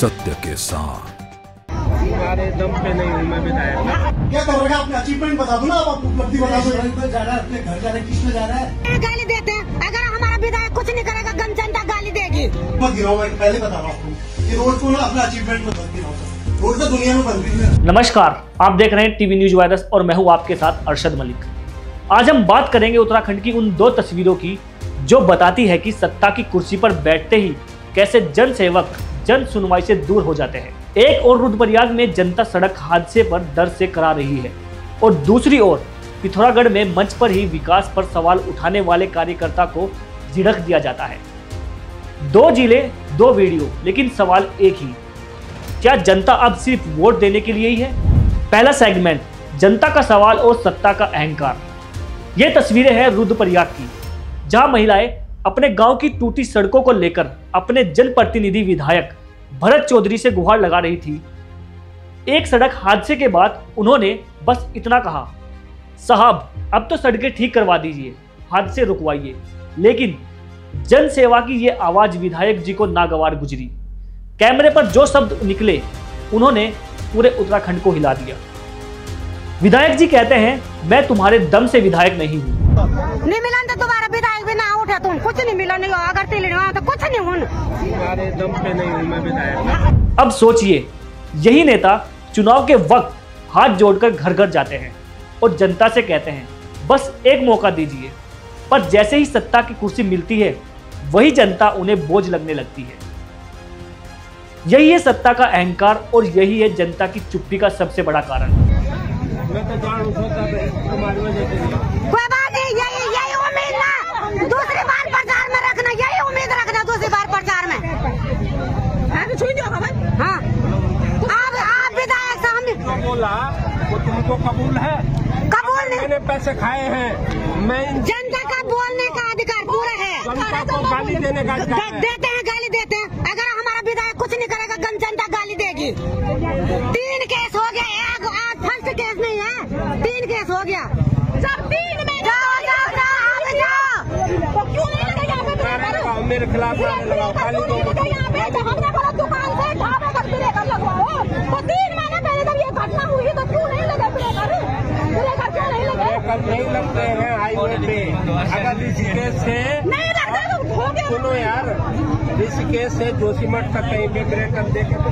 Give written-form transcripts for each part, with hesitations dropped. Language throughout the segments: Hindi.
सत्य के साथ। हमारे दम पे नहीं हूँ मैं विधायक। क्या कर रहे हैं? अपने अचीवमेंट बता दो ना, आप उपलब्धि बता दो। जा रहा है अपने घर, जा रहा है, किस में जा रहा है? गाली देते हैं। अगर हमारा विधायक कुछ नहीं करेगा, गम जनता गाली देगी। मत गिराओ, मैं पहले बता रहा हूँ आपको कि रोड को ना अपना अचीवमेंट मत गिराओ। रोड तो दुनिया में बन रही है। नमस्कार, आप देख रहे हैं टीवी न्यूज वायरस और मैं हूँ आपके साथ अरशद मलिक। आज हम बात करेंगे उत्तराखंड की उन दो तस्वीरों की जो बताती है कि सत्ता की कुर्सी पर बैठते ही कैसे जन सेवक जन सुनवाई से दूर हो जाते हैं। एक और रुद्रप्रयाग में जनता सड़क हादसे पर दर्द से करा रही है और दूसरी ओर पिथौरागढ़ में मंच पर ही विकास पर सवाल उठाने वाले कार्यकर्ता को झिड़क दिया जाता है। दो जिले दो वीडियो, लेकिन सवाल एक ही, क्या जनता अब सिर्फ वोट देने के लिए ही है? पहला सेगमेंट, जनता का सवाल और सत्ता का अहंकार। ये तस्वीरें हैं रुद्रप्रयाग की, जहां महिलाएं अपने गांव की टूटी सड़कों को लेकर अपने जनप्रतिनिधि विधायक भरत चौधरी से गुहार लगा रही थी। एक सड़क हादसे के बाद उन्होंने बस इतना कहा, साहब अब तो सड़कें ठीक करवा दीजिए, हादसे रुकवाइए। लेकिन जन सेवा की ये आवाज विधायक जी को नागवार गुजरी। कैमरे पर जो शब्द निकले उन्होंने पूरे उत्तराखंड को हिला दिया। विधायक जी कहते हैं, मैं तुम्हारे दम से विधायक नहीं हूँ। नहीं मिला तो तुम्हारा विधायक भी ना उठा, तुम कुछ नहीं मिला, नहीं अगर तिल तो कुछ नहीं हूँ। हमारे दम पे नहीं हूँ मैं विधायक। अब सोचिए, यही नेता चुनाव के वक्त हाथ जोड़कर घर घर जाते हैं और जनता से कहते हैं बस एक मौका दीजिए, पर जैसे ही सत्ता की कुर्सी मिलती है वही जनता उन्हें बोझ लगने लगती है। यही है सत्ता का अहंकार और यही है जनता की चुप्पी का सबसे बड़ा कारण। मैं तो जान तुम्हारी वजह से कोई बात नहीं, यही उम्मीद ना दूसरी बार प्रचार में रखना, यही उम्मीद रखना दूसरी बार प्रचार में। हाँ, आप विधायक सामने बोला वो तुमको कबूल है? कबूल नहीं, मैंने पैसे खाए हैं। मैं जनता का बोलने का अधिकार पूरा है। जनता को गाली देने का अधिकार है। देते हैं, गाली देते हैं। अगर हमारा विधायक कुछ नहीं करेगा, गम जनता गाली देगी। 3 केस हो गया, एक आज फर्स्ट केस नहीं है, 3 केस हो गया। सब 3 में जाओ। तो क्यों नहीं लगा यहाँ पे? मेरे खिलाफ लगाओ, खाली तो यहाँ पे तो हमने बोला दुकान से ढाबे तक ब्रेकर लगवाओ। तो 3 महीने पहले जब ये घटना हुई तो क्यों नहीं लगे ब्रेकर? ब्रेकर क्यों नहीं लगे? ब्रेकर नहीं लगते हैं हाईवे पे। अगर ऋषिकेश से नहीं लगता तो हो गया। सुनो यार, ऋषिकेश से जोशीमठ तक कहीं पे ब्रेकर देखे तो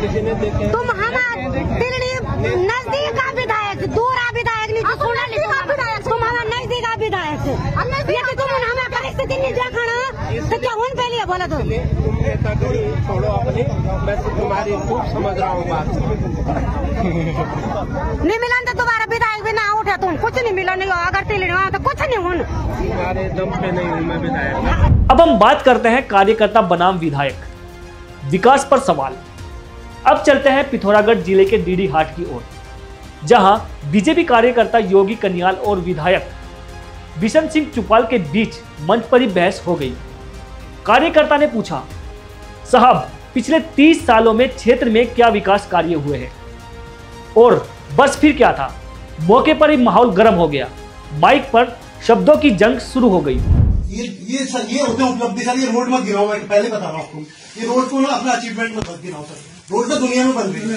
किसी ने देखे? तुम हमारा नजदीक का विधायक, दूर आ विधायक नहीं, तुम हमारा नजदीक का विधायक से तुम हमें परिस्थिति नहीं देखना तो क्या उन पहले बोला? तो तुम नेतागिरी छोड़ो अपनी, मैं तो तुम्हारी खूब समझ रहा हूँ बात। नहीं मिला तो तुम्हारा विधायक भी ना उठा, तुम कुछ नहीं मिला, नहीं अगर तिल तो कुछ नहीं हूँ। हमारे दम पे नहीं हूँ मैं विधायक। अब हम बात करते हैं कार्यकर्ता बनाम विधायक, विकास पर सवाल। अब चलते हैं पिथौरागढ़ जिले के डीडी हाट की ओर, जहां बीजेपी कार्यकर्ता योगी कन्याल और विधायक बिशन सिंह चुपाल के बीच मंच पर ही बहस हो गई। कार्यकर्ता ने पूछा, साहब पिछले 30 सालों में क्षेत्र में क्या विकास कार्य हुए हैं? और बस फिर क्या था? मौके पर ही माहौल गर्म हो गया, माइक पर शब्दों की जंग शुरू हो गई। ये होते हैं उपलब्धि सर। ये रोड मत गिराओ, मैं पहले बता रहा हूँ आपको। ये रोड को ना अपना अचीवमेंट मत गिराओ सर। रोड तो दुनिया में बन रही है।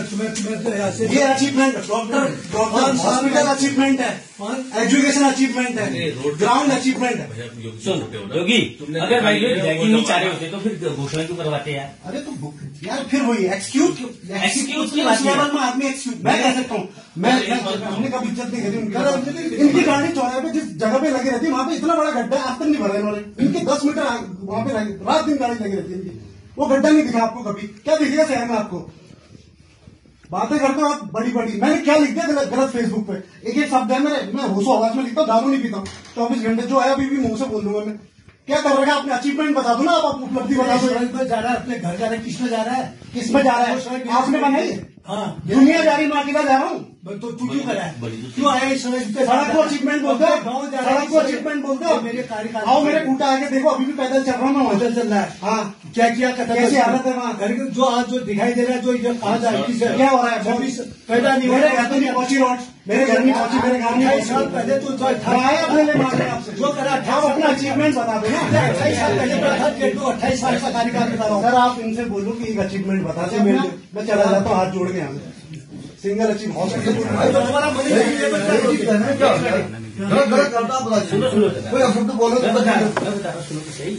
ये अचीवमेंट डॉक्टर हॉस्पिटल अचीवमेंट है, एजुकेशन अचीवमेंट है, ग्राउंड अचीवमेंट है। योगी, अगर भाई रैगिंग नहीं चाह रहे होते तो फिर घोषणा क्यों करवाते यार? अरे तो यार फिर वही एक्सक्यूज की बात लेवल में आदमी एक्सक्यूज मैं कह सकता हूँ। हमने कभी इज्जत नहीं करी। इनकी गाड़ी चौराहे पे जिस जगह पे लगी रहती है वहाँ पे इतना बड़ा गड्ढा है, आज तक नहीं भरा इन्होंने। इनके 10 मीटर वहाँ पे रात दिन गाड़ी लगी रहती है इनकी, वो गड्ढा नहीं दिखा आपको कभी? क्या दिखेगा शहर में आपको? बातें करते हो आप बड़ी बड़ी। मैंने क्या लिख दिया गलत फेसबुक पे? एक शब्द है मेरे, मैं होशो आवाज में लिखता हूँ, दारू नहीं पीता हूँ। 24 घंटे जो है अभी भी मुंह से बोल दूंगा मैं। क्या कर रहे हैं? अपने अचीवमेंट बता दो ना, आप उपलब्धि बता दो। जा रहा है अपने घर, जा रहा है, किस में जा रहा है? किस में जा रहा है? आपने बनाई? हाँ, दुनिया जा रही, मैं अकेला जा रहा हूँ। तो तू क्यों करा है? क्यों आया इस समय? सड़क को अचीवमेंट बोलते हो, सड़क को अचीवमेंट बोलते हो। मेरे कार्यकाल आओ, मेरे कूटा आके देखो, अभी भी पैदल चल रहा हूँ मैं। पैदल चल रहा है? हाँ। क्या किया? कैसी हालत है वहाँ? घर जो आज जो दिखाई दे रहा है, जो कहा जाए क्या हो रहा है? 24 पैदा नहीं हो रहा है। घर तो नहीं पहुंची रोड, मेरे घर नहीं पहुंची, मेरे घर नहीं। 28 साल पहले तो अपने लिए मांग रहे आपसे जो करा। आप अपना अचीवमेंट बता दो ना। 28 साल पहले 28 साल का कार्यकाल बता रहा हूँ सर। आप इनसे बोलो कि एक अचीवमेंट बता दे, मैं चला जाता हूँ हाथ जोड़ के। यहाँ सिंगल अचीव हॉस्पिटल कोई शब्द बोलो तो बता रहा हूँ, सुनो तो सही।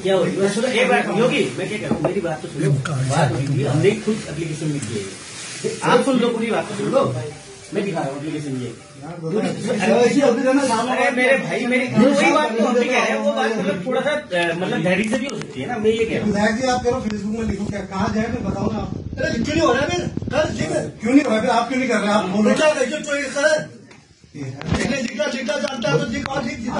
क्या हो रही है? एक बात योगी, मैं क्या कह रहा हूँ, मेरी बात तो सुनो। बात हुई थी, हमने खुद एप्लीकेशन लिखी है, आप सुन लो, पूरी बात तो सुन लो। मैं दिखा रहा हूँ एप्लीकेशन ये। मेरे भाई मेरी वही बात तो हम भी कह रहे हैं, वो बात मतलब थोड़ा सा मतलब धैर्य से भी हो सकती है ना। मैं ये कह रहा हूँ जी, आप करो फेसबुक में लिखो, क्या कहाँ जाए मैं बताओ ना आप। अरे क्यों नहीं हो रहा है? क्यों नहीं हो रहा है? आप क्यों नहीं कर रहे? आप बोलो क्या लिखना जानता है तो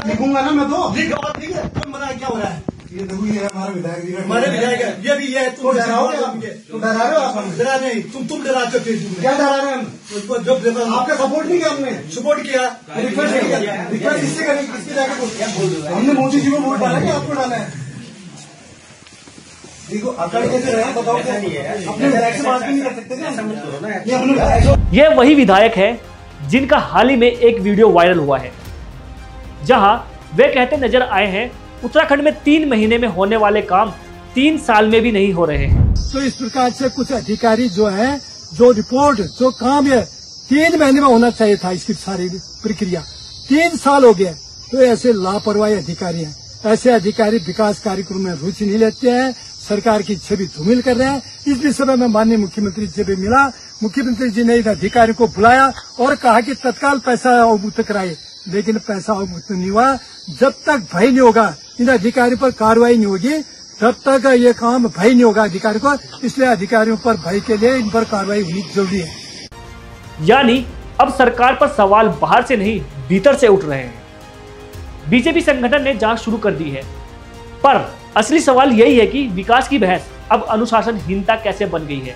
लिखूंगा ना मैं तो। लिख और ठीक है, तुम मना क्या हो रहा है? ये देखो, ये हमारा विधायक जी, हमारे विधायक है, ये भी है। तो डराओगे आप? तो डरा रहे हो आप? डरा नहीं, तुम डराते हो फेसबुक में। क्या डरा रहे हैं हम? जब आपका सपोर्ट नहीं किया हमने, सपोर्ट किया, रिक्वेस्ट किया। रिक्वेस्ट किससे करेंगे? किसके जाके हमने मोदी जी को वोट डाला कि आपको डाला है? देखो अकड़ कैसे रहे, बताओ। अपने विधायक से बात भी नहीं कर सकते क्या? ये वही विधायक है जिनका हाल ही में एक वीडियो वायरल हुआ है, जहां वे कहते नजर आए हैं उत्तराखंड में 3 महीने में होने वाले काम 3 साल में भी नहीं हो रहे हैं। तो इस प्रकार से कुछ अधिकारी जो है, जो रिपोर्ट जो काम है 3 महीने में होना चाहिए था, इसकी सारी प्रक्रिया 3 साल हो गए। तो ऐसे लापरवाही अधिकारी हैं। ऐसे अधिकारी विकास कार्यक्रम में रुचि नहीं लेते हैं, सरकार की छवि धूमिल कर रहे हैं। इस विषय में मैं माननीय मुख्यमंत्री जी से मिला, मुख्यमंत्री जी ने इन अधिकारियों को बुलाया और कहा कि तत्काल पैसा अवमुक्त कराए, लेकिन पैसा अवमुक्त नहीं हुआ। जब तक भय नहीं होगा, इन अधिकारियों पर कार्रवाई नहीं होगी, तब तक ये काम भय नहीं होगा अधिकारी को। इसलिए अधिकारियों पर भय के लिए इन पर कार्रवाई होनी जरूरी है। यानी अब सरकार पर सवाल बाहर से नहीं भीतर से उठ रहे हैं। बीजेपी संगठन ने जांच शुरू कर दी है, पर असली सवाल यही है कि विकास की बहस अब अनुशासनहीनता कैसे बन गई है।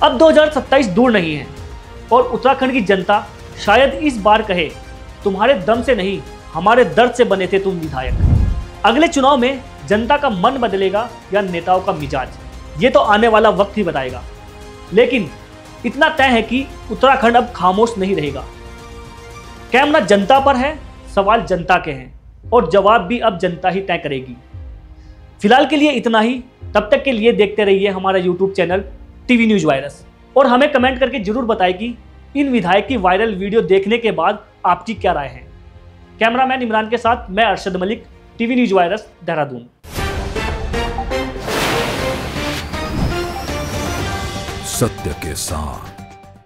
अब 2027 दूर नहीं है और उत्तराखंड की जनता शायद इस बार कहे, तुम्हारे दम से नहीं हमारे दर्द से बने थे तुम विधायक। अगले चुनाव में जनता का मन बदलेगा या नेताओं का मिजाज, ये तो आने वाला वक्त ही बताएगा। लेकिन इतना तय है कि उत्तराखंड अब खामोश नहीं रहेगा। कैमरा जनता पर है, सवाल जनता के हैं और जवाब भी अब जनता ही तय करेगी। फिलहाल के लिए इतना ही। तब तक के लिए देखते रहिए हमारा YouTube channel TV news virus और हमें कमेंट करके जरूर बताएं कि इन विधायक की वायरल वीडियो देखने के बाद आपकी क्या राय है। कैमरामैन इमरान के साथ मैं Arshad Malik, TV news virus, Dehradun. सत्य के साथ